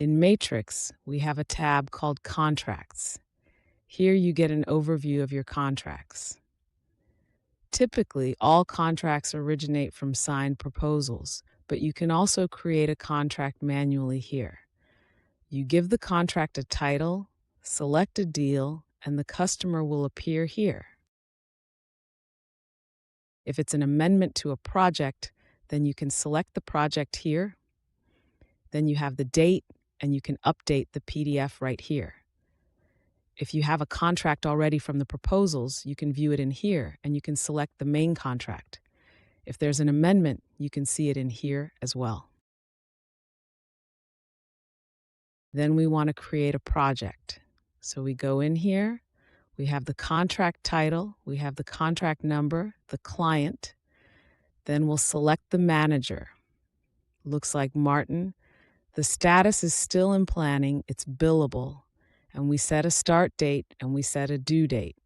In Matrix, we have a tab called Contracts. Here you get an overview of your contracts. Typically, all contracts originate from signed proposals, but you can also create a contract manually here. You give the contract a title, select a deal, and the customer will appear here. If it's an amendment to a project, then you can select the project here. Then you have the date, and you can update the PDF right here. If you have a contract already from the proposals, you can view it in here, and you can select the main contract. If there's an amendment, you can see it in here as well. Then we want to create a project. So we go in here, we have the contract title, we have the contract number, the client. Then we'll select the manager. Looks like Martin. The status is still in planning, it's billable. And we set a start date and we set a due date.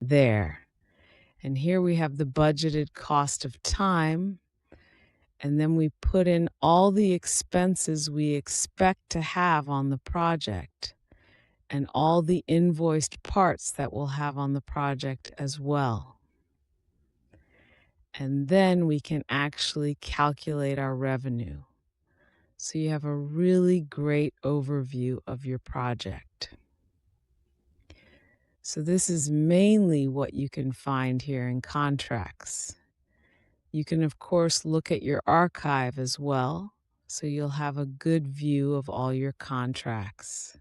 There. And here we have the budgeted cost of time. And then we put in all the expenses we expect to have on the project and all the invoiced parts that we'll have on the project as well. And then we can actually calculate our revenue. So you have a really great overview of your project. So this is mainly what you can find here in contracts. You can, of course, look at your archive as well, so you'll have a good view of all your contracts.